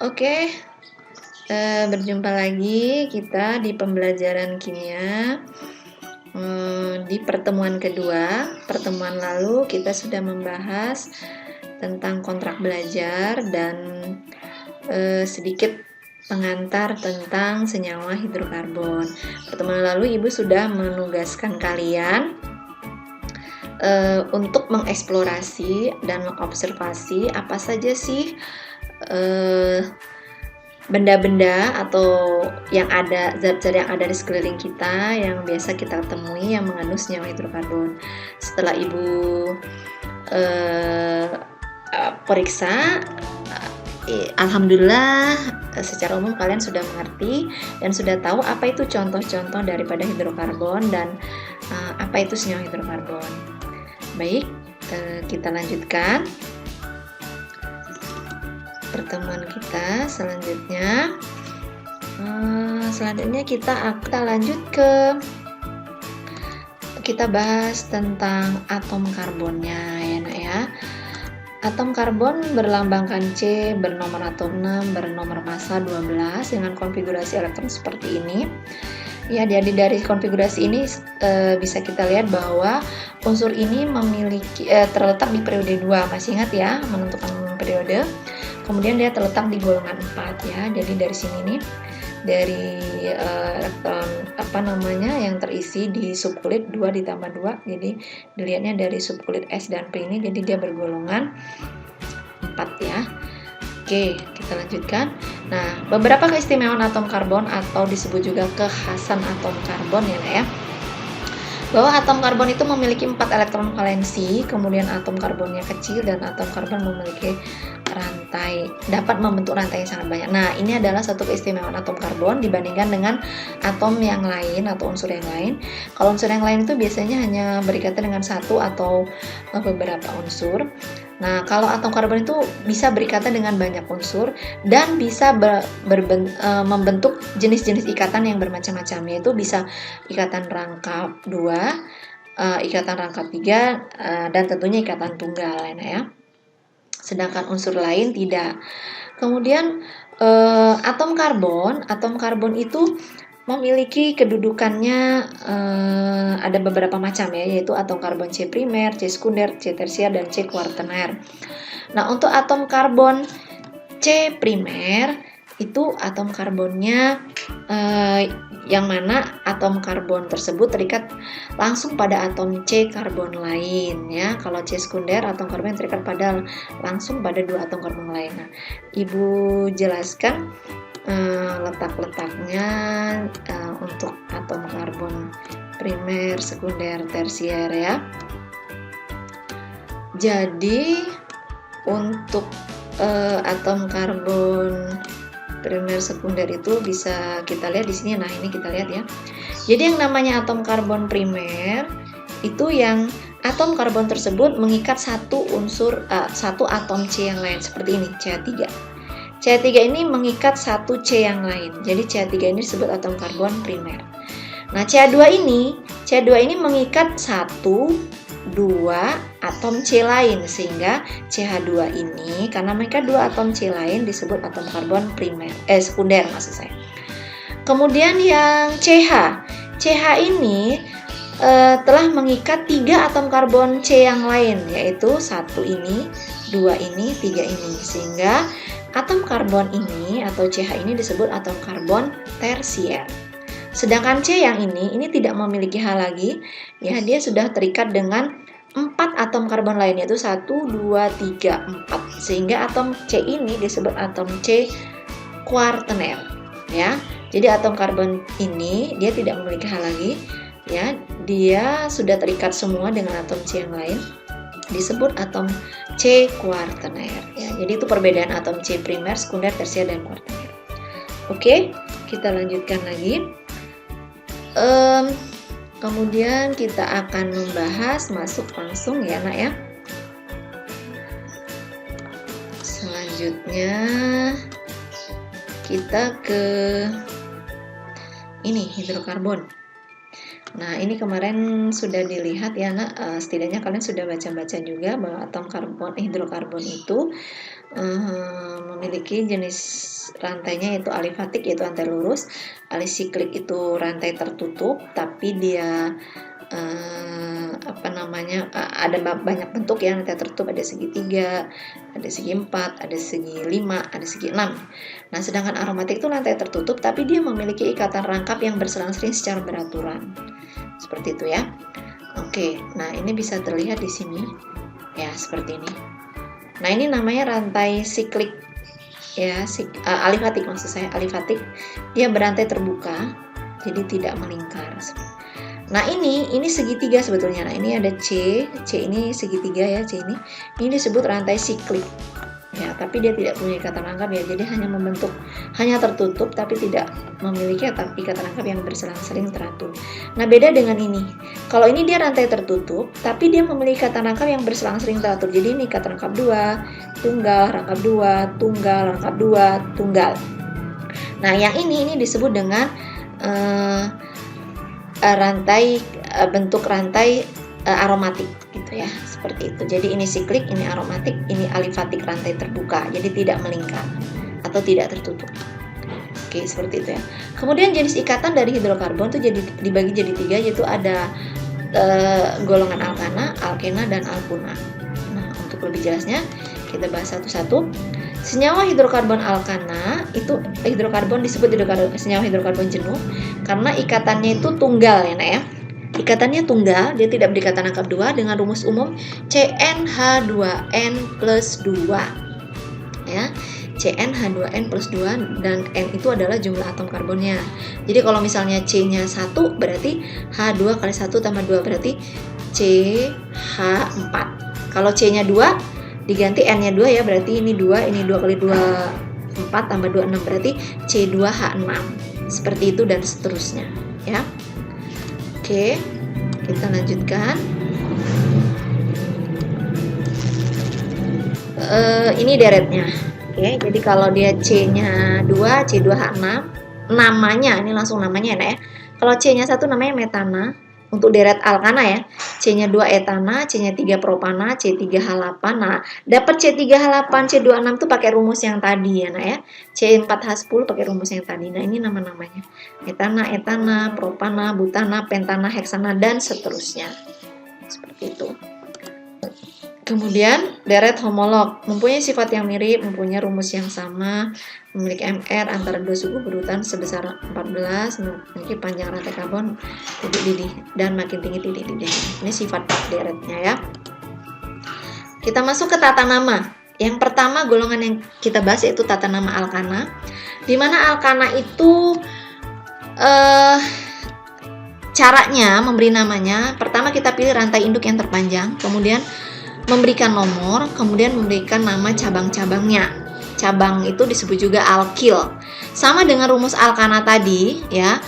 Oke, berjumpa lagi kita di pembelajaran kimia. Di pertemuan kedua, pertemuan lalu kita sudah membahas tentang kontrak belajar dan sedikit pengantar tentang senyawa hidrokarbon. Pertemuan lalu Ibu sudah menugaskan kalian untuk mengeksplorasi dan mengobservasi apa saja sih benda-benda atau yang ada, zat-zat yang ada di sekeliling kita yang biasa kita temui yang mengandung senyawa hidrokarbon. Setelah Ibu periksa, alhamdulillah secara umum kalian sudah mengerti dan sudah tahu apa itu contoh-contoh daripada hidrokarbon dan apa itu senyawa hidrokarbon. Baik, kita lanjutkan pertemuan kita selanjutnya. Selanjutnya kita lanjut kita bahas tentang atom karbonnya ya nak ya. Atom karbon berlambangkan C, bernomor atom 6, bernomor massa 12 dengan konfigurasi elektron seperti ini. Ya, jadi dari konfigurasi ini bisa kita lihat bahwa unsur ini memiliki terletak di periode 2. Masih ingat ya, menentukan periode. Kemudian dia terletak di golongan 4 ya. Jadi dari sini nih, dari elektron yang terisi di subkulit 2 ditambah 2. Jadi dilihatnya dari subkulit S dan P ini, jadi dia bergolongan 4 ya. Oke, kita lanjutkan. Nah, beberapa keistimewaan atom karbon atau disebut juga kekhasan atom karbon ya. Bahwa atom karbon itu memiliki 4 elektron valensi, kemudian atom karbonnya kecil dan atom karbon memiliki rantai, dapat membentuk rantai yang sangat banyak. Nah, ini adalah satu keistimewaan atom karbon dibandingkan dengan atom yang lain atau unsur yang lain. Kalau unsur yang lain itu biasanya hanya berikatan dengan satu atau beberapa unsur. Nah, kalau atom karbon itu bisa berikatan dengan banyak unsur dan bisa membentuk jenis-jenis ikatan yang bermacam-macam, yaitu bisa ikatan rangkap 2, ikatan rangkap 3, dan tentunya ikatan tunggal ya. Sedangkan unsur lain tidak. Kemudian atom karbon itu memiliki kedudukannya ada beberapa macam ya, yaitu atom karbon C primer, C sekunder, C tersier, dan C kuartener. Nah, untuk atom karbon C primer itu atom karbonnya yang mana atom karbon tersebut terikat langsung pada atom C karbon lain ya. Kalau C sekunder, atom karbon terikat langsung pada 2 atom karbon lain. Nah, Ibu jelaskan letak-letaknya untuk atom karbon primer, sekunder, tersier ya. Jadi untuk atom karbon primer, sekunder itu bisa kita lihat di sini. Nah, ini kita lihat ya. Jadi yang namanya atom karbon primer itu yang atom karbon tersebut mengikat satu atom C yang lain seperti ini, CH3. CH3 ini mengikat satu C yang lain. Jadi CH3 ini disebut atom karbon primer. Nah, CH2 ini mengikat 2 atom C lain, sehingga CH2 ini karena mengikat 2 atom C lain disebut atom karbon sekunder maksud saya. Kemudian yang CH ini telah mengikat 3 atom karbon C yang lain, yaitu 1 ini, 2 ini, 3 ini, sehingga atom karbon ini atau CH ini disebut atom karbon tersier. Sedangkan C yang ini tidak memiliki hal lagi, ya, dia sudah terikat dengan 4 atom karbon lain, yaitu 1, 2, 3, 4, sehingga atom C ini disebut atom C kuartener ya. Jadi atom karbon ini dia tidak memiliki hal lagi ya, dia sudah terikat semua dengan atom C yang lain, disebut atom C kuartener ya. Jadi itu perbedaan atom C primer, sekunder, tersier, dan kuartener. Oke, kita lanjutkan lagi. Kemudian kita akan masuk langsung ya nak ya. Selanjutnya kita ke ini hidrokarbon. Nah, ini kemarin sudah dilihat ya, setidaknya kalian sudah baca-baca juga bahwa atom hidrokarbon itu memiliki jenis rantainya yaitu alifatik, yaitu rantai lurus. Alisiklik itu rantai tertutup, tapi dia ada banyak bentuk ya, rantai tertutup, ada segitiga, ada segi 4, ada segi 5, ada segi 6. Nah, sedangkan aromatik itu rantai tertutup tapi dia memiliki ikatan rangkap yang berselang-seling secara beraturan. Seperti itu ya. Oke, nah ini bisa terlihat di sini ya, seperti ini. Nah, ini namanya rantai siklik ya, alifatik maksud saya, alifatik. Dia berantai terbuka, jadi tidak melingkar. Nah, ini segitiga sebetulnya. Nah, ini ada C ini segitiga ya, C ini. Ini disebut rantai siklik. Ya, tapi dia tidak punya ikatan rangkap ya. Jadi hanya tertutup tapi tidak memiliki ikatan rangkap yang berselang-seling teratur. Nah, beda dengan ini. Kalau ini dia rantai tertutup tapi dia memiliki ikatan rangkap yang berselang-seling teratur. Jadi ini ikatan rangkap 2, tunggal, rangkap 2, tunggal, rangkap 2, tunggal. Nah, yang ini disebut dengan bentuk rantai aromatik gitu ya, seperti itu. Jadi ini siklik, ini aromatik, ini alifatik, rantai terbuka, jadi tidak melingkar atau tidak tertutup. Oke, seperti itu ya. Kemudian jenis ikatan dari hidrokarbon itu dibagi jadi 3, yaitu ada golongan alkana, alkena, dan alkuna. Nah, untuk lebih jelasnya kita bahas satu-satu. Senyawa hidrokarbon alkana itu disebut senyawa hidrokarbon jenuh karena ikatannya itu tunggal ya, Nak ya. Ikatannya tunggal, dia tidak berikatan rangkap 2 dengan rumus umum CnH2n plus 2 ya. CnH2n plus 2 dan N itu adalah jumlah atom karbonnya. Jadi kalau misalnya C-nya 1 berarti H2 kali 1 tambah 2 berarti CH4. Kalau C-nya 2 diganti N-nya 2 ya, berarti ini 2 kali 2 4 tambah 2 6 berarti C2H6. Seperti itu dan seterusnya ya. Oke, kita lanjutkan. Ini deretnya. Oke, jadi kalau dia C-nya 2, C2H6, namanya, ini langsung namanya ya. Kalau C-nya 1 namanya metana. Untuk deret alkana ya, C-nya 2 etana, C-nya 3 propana, C3H8. Nah, dapat C3H8, C26 tuh pakai rumus yang tadi ya, Nak ya. C4H10 pakai rumus yang tadi. Nah, ini nama-namanya. Etana, etana, propana, butana, pentana, heksana, dan seterusnya. Seperti itu. Kemudian deret homolog mempunyai sifat yang mirip, mempunyai rumus yang sama, memiliki MR antara dua suku berurutan sebesar 14, memiliki panjang rantai karbon titik didih dan makin tinggi titik didih. Ini sifat deretnya ya. Kita masuk ke tata nama. Yang pertama golongan yang kita bahas yaitu tata nama alkana, di mana alkana itu caranya memberi namanya. Pertama kita pilih rantai induk yang terpanjang, kemudian memberikan nomor, kemudian memberikan nama cabang-cabangnya. Cabang itu disebut juga alkil. Sama dengan rumus alkana tadi ya.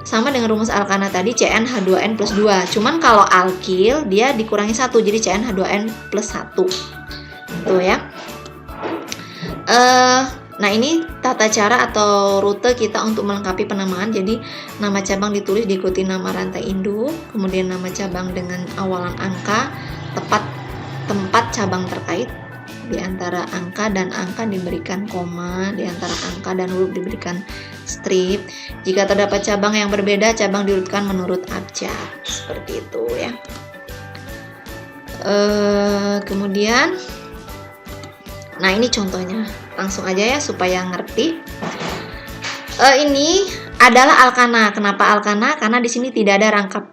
Sama dengan rumus alkana tadi CnH2n plus 2. Cuman kalau alkil dia dikurangi 1 jadi CnH2n plus 1. Tuh ya. Nah, ini tata cara atau rute kita untuk melengkapi penamaan. Jadi nama cabang ditulis diikuti nama rantai induk, kemudian nama cabang dengan awalan angka, tempat cabang terkait, di antara angka dan angka diberikan koma, di antara angka dan huruf diberikan strip. Jika terdapat cabang yang berbeda, cabang diurutkan menurut abjad. Seperti itu ya. Kemudian, nah ini contohnya, langsung aja ya supaya ngerti. Ini adalah alkana. Kenapa alkana? Karena di sini tidak ada rangkap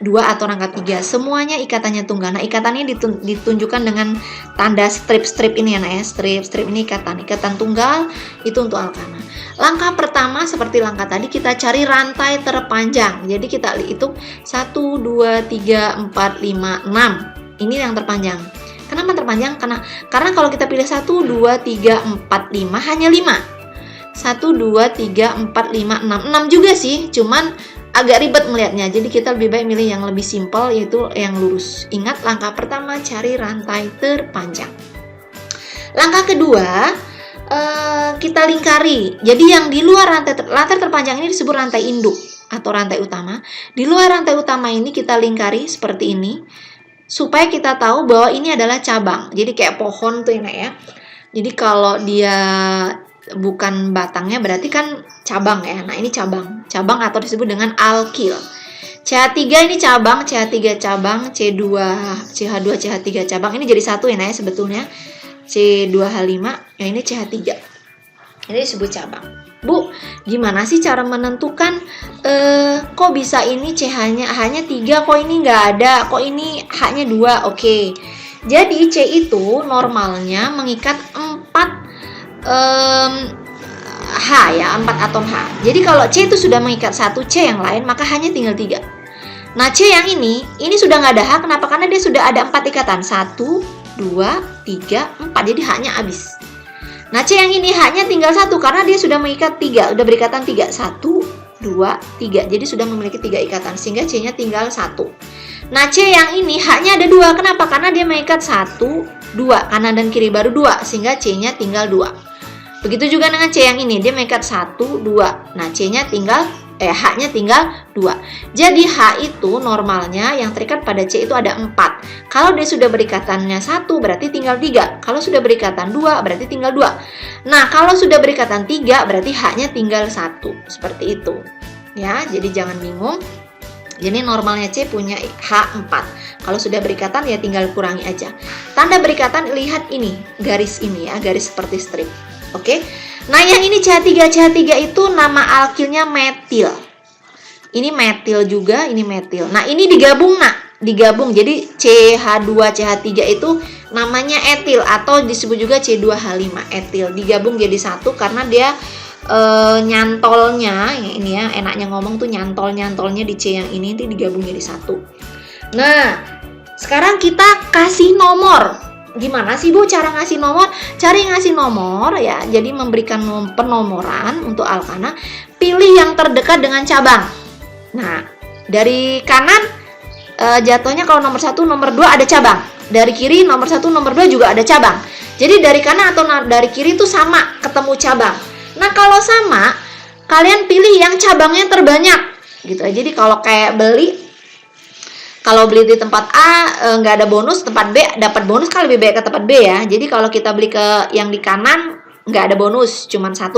2 atau rangkap 3, semuanya ikatannya tunggal. Nah, ikatannya ditunjukkan dengan tanda strip-strip ini ya, Nak ya. Strip ini ikatan tunggal itu untuk alkana. Langkah pertama seperti langkah tadi kita cari rantai terpanjang. Jadi kita hitung 1 2 3 4 5 6. Ini yang terpanjang. Kenapa terpanjang? Karena kalau kita pilih 1 2 3 4 5 hanya 5. 1 2 3 4 5 6. 6 juga sih, cuman agak ribet melihatnya, jadi kita lebih baik milih yang lebih simpel, yaitu yang lurus. Ingat, langkah pertama cari rantai terpanjang. Langkah kedua, kita lingkari. Jadi yang di luar rantai terpanjang ini disebut rantai induk. atau rantai utama. Di luar rantai utama ini kita lingkari seperti ini, supaya kita tahu bahwa ini adalah cabang. Jadi kayak pohon tuh enak ya. Jadi kalau dia bukan batangnya berarti kan cabang ya. Nah ini cabang atau disebut dengan alkil. CH3 ini cabang, CH3 cabang, C2, CH2, CH3 cabang. Ini jadi satu ya sebetulnya. C2H5, yang ini CH3. Ini disebut cabang. Bu, gimana sih cara menentukan kok bisa ini CH-nya hanya 3, kok ini nggak ada, kok ini H-nya 2. Oke. Jadi C itu normalnya mengikat 4 H ya, 4 atom H. Jadi kalau C itu sudah mengikat 1 C yang lain, maka hanya tinggal 3. Nah C yang ini sudah nggak ada H, kenapa? Karena dia sudah ada 4 ikatan, 1, 2, 3, 4, jadi H-nya habis. Nah C yang ini H-nya tinggal 1 karena dia sudah mengikat 3, sudah berikatan 3, 1, 2, 3, jadi sudah memiliki 3 ikatan, sehingga C-nya tinggal 1. Nah C yang ini H-nya ada 2, kenapa? Karena dia mengikat 1, 2, kanan dan kiri baru 2, sehingga C-nya tinggal 2. Begitu juga dengan C yang ini, dia mengikat 1, 2, nah C-nya tinggal H-nya tinggal 2. Jadi H itu normalnya yang terikat pada C itu ada 4. Kalau dia sudah berikatannya 1 berarti tinggal 3. Kalau sudah berikatan 2 berarti tinggal 2. Nah, kalau sudah berikatan 3 berarti H-nya tinggal 1. Seperti itu. Ya, jadi jangan bingung. Jadi normalnya C punya H4. Kalau sudah berikatan ya tinggal kurangi aja. Tanda berikatan lihat ini, garis ini ya, garis seperti strip. Oke. Nah, yang ini CH3 itu nama alkilnya metil. Ini metil juga, ini metil. Nah, ini digabung digabung. Jadi CH2 CH3 itu namanya etil atau disebut juga C2H5 etil. Digabung jadi satu karena dia nyantolnya ini ya, enaknya ngomong tuh nyantolnya di C yang ini digabung jadi satu. Nah, sekarang kita kasih nomor. Gimana sih Bu cara ngasih nomor? Cari ngasih nomor ya. Jadi memberikan penomoran untuk alkana. Pilih yang terdekat dengan cabang. Nah, dari kanan jatuhnya kalau nomor 1, nomor 2 ada cabang. Dari kiri nomor 1, nomor 2 juga ada cabang. Jadi dari kanan atau dari kiri itu sama, ketemu cabang. Nah, kalau sama, kalian pilih yang cabangnya terbanyak. Gitu. Jadi kalau kayak kalau beli di tempat A nggak ada bonus, tempat B dapat bonus, kan lebih baik ke tempat B ya. Jadi kalau kita beli ke yang di kanan nggak ada bonus, cuman 1.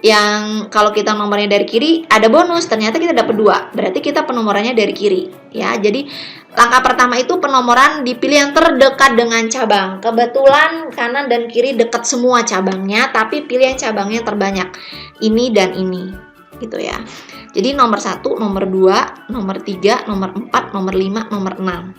Yang kalau kita nomornya dari kiri ada bonus, ternyata kita dapat 2. Berarti kita penomorannya dari kiri ya. Jadi langkah pertama itu penomoran dipilih yang terdekat dengan cabang. Kebetulan kanan dan kiri dekat semua cabangnya, tapi pilih yang cabangnya terbanyak. Ini dan ini gitu ya. Jadi nomor 1, nomor 2, nomor 3, nomor 4, nomor 5, nomor 6.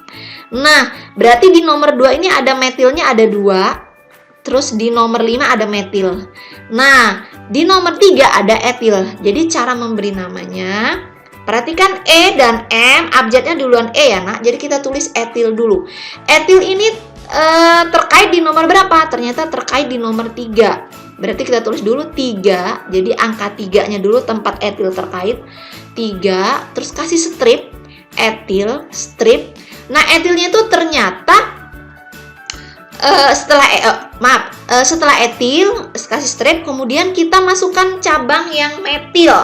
Nah, berarti di nomor 2 ini ada metilnya ada 2. Terus di nomor 5 ada metil. Nah, di nomor 3 ada etil. Jadi cara memberi namanya, perhatikan E dan M, abjadnya duluan E ya nak. Jadi kita tulis etil dulu. Etil ini terkait di nomor berapa? Ternyata terkait di nomor 3. Berarti kita tulis dulu 3. Jadi angka 3-nya dulu tempat etil terkait 3. Terus kasih strip etil, strip. Nah, etilnya itu ternyata setelah etil kasih strip, kemudian kita masukkan cabang yang metil.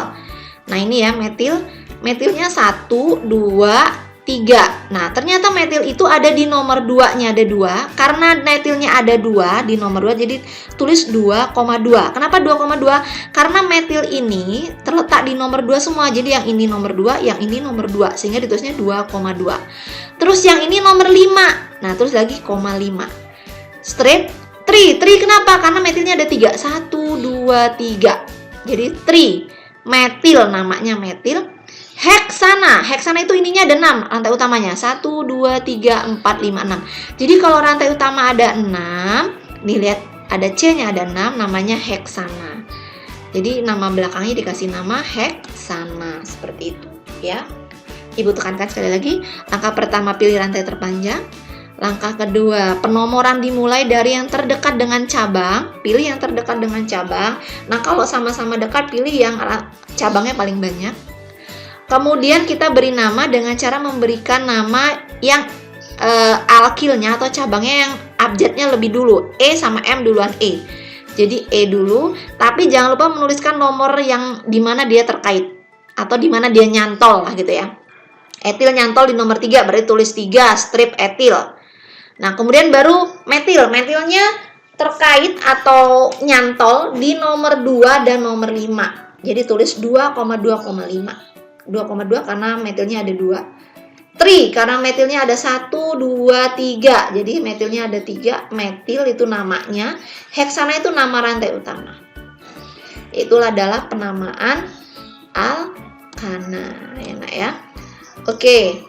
Nah, ini ya metil. Metilnya 1, 2, 3. Nah, ternyata metil itu ada di nomor 2-nya ada 2. Karena metilnya ada 2 di nomor 2, jadi tulis 2,2. Kenapa 2,2? Karena metil ini terletak di nomor 2 semua. Jadi yang ini nomor 2, yang ini nomor 2. Sehingga ditulisnya 2,2. Terus yang ini nomor 5. Nah, terus lagi 0,5. Strip 3. 3 kenapa? Karena metilnya ada 3. 1, 2, 3. Jadi 3. Metil namanya metil. Heksana itu ininya ada 6 rantai utamanya. 1, 2, 3, 4, 5, 6. Jadi kalau rantai utama ada 6, nih lihat ada C-nya ada 6, namanya heksana. Jadi nama belakangnya dikasih nama heksana seperti itu ya. Ibu tekankan sekali lagi. Langkah pertama pilih rantai terpanjang. Langkah kedua, penomoran dimulai dari yang terdekat dengan cabang. Pilih yang terdekat dengan cabang. Nah, kalau sama-sama dekat pilih yang cabangnya paling banyak. Kemudian kita beri nama dengan cara memberikan nama yang alkilnya atau cabangnya yang abjadnya lebih dulu. E sama M duluan E. Jadi E dulu, tapi jangan lupa menuliskan nomor yang dimana dia terkait. atau di mana dia nyantol lah gitu ya. Etil nyantol di nomor 3, berarti tulis 3 strip etil. Nah, kemudian baru metil. Metilnya terkait atau nyantol di nomor 2 dan nomor 5. Jadi tulis 2,2,5. 2,2 karena metilnya ada 2. Tri karena metilnya ada 1, 2, 3. Jadi metilnya ada 3. Metil itu namanya. Heksana itu nama rantai utama. Itulah adalah penamaan alkana. Enak ya. Oke,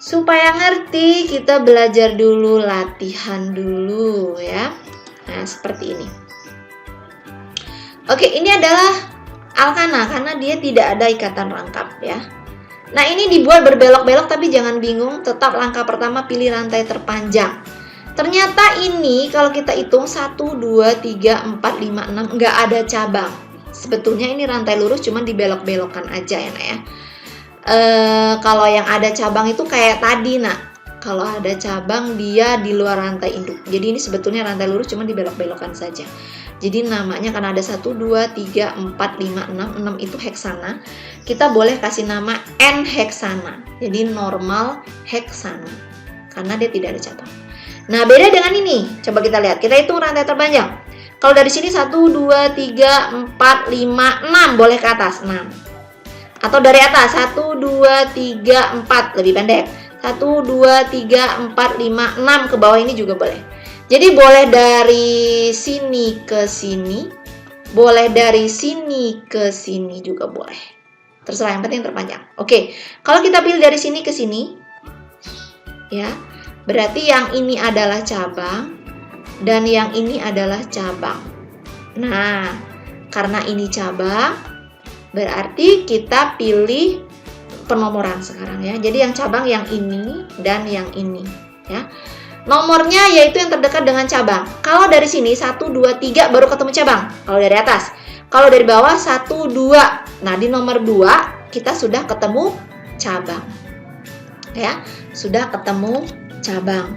supaya ngerti kita belajar dulu, latihan dulu ya. Nah, seperti ini. Oke, ini adalah alkana karena dia tidak ada ikatan rangkap ya. Nah, ini dibuat berbelok-belok tapi jangan bingung, tetap langkah pertama pilih rantai terpanjang. Ternyata ini kalau kita hitung 1, 2, 3, 4, 5, 6 nggak ada cabang. Sebetulnya ini rantai lurus cuman dibelok-belokkan aja ya, Nak ya. Kalau yang ada cabang itu kayak tadi, Nak. Kalau ada cabang dia di luar rantai induk. Jadi ini sebetulnya rantai lurus cuma dibelok-belokkan saja. Jadi namanya karena ada 1, 2, 3, 4, 5, 6. 6 itu heksana. Kita boleh kasih nama N heksana. Jadi normal heksana. Karena dia tidak ada cabang. Nah, beda dengan ini. Coba kita lihat. Kita hitung rantai terpanjang. Kalau dari sini 1, 2, 3, 4, 5, 6. Boleh ke atas. 6. Atau dari atas 1, 2, 3, 4 lebih pendek 1, 2, 3, 4, 5, 6 ke bawah ini juga boleh. Jadi boleh dari sini ke sini, boleh dari sini ke sini juga boleh. Terserah, yang penting terpanjang. Oke, kalau kita pilih dari sini ke sini ya, berarti yang ini adalah cabang dan yang ini adalah cabang. Nah, karena ini cabang berarti kita pilih penomoran sekarang ya. Jadi yang cabang yang ini dan yang ini ya. Nomornya yaitu yang terdekat dengan cabang. Kalau dari sini 1, 2, 3 baru ketemu cabang. Kalau dari atas. Kalau dari bawah 1, 2. Nah, di nomor 2 kita sudah ketemu cabang. Ya, sudah ketemu cabang.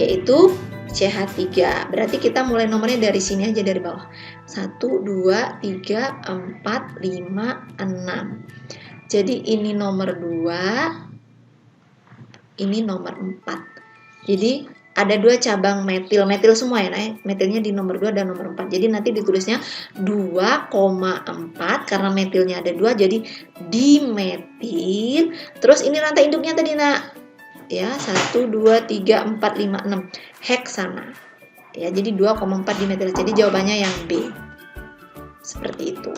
Yaitu CH3. Berarti kita mulai nomornya dari sini aja, dari bawah. 1, 2, 3, 4, 5, 6. Jadi ini nomor 2, ini nomor 4. Jadi ada 2 cabang metil. Metil semua ya, nah, metilnya di nomor 2 dan nomor 4. Jadi nanti ditulisnya 2,4 karena metilnya ada 2, jadi dimetil. Terus ini rantai induknya tadi, Nak. Ya, 1, 2, 3, 4, 5, 6 heksana ya, jadi 2,4 dimetil. Jadi jawabannya yang B seperti itu.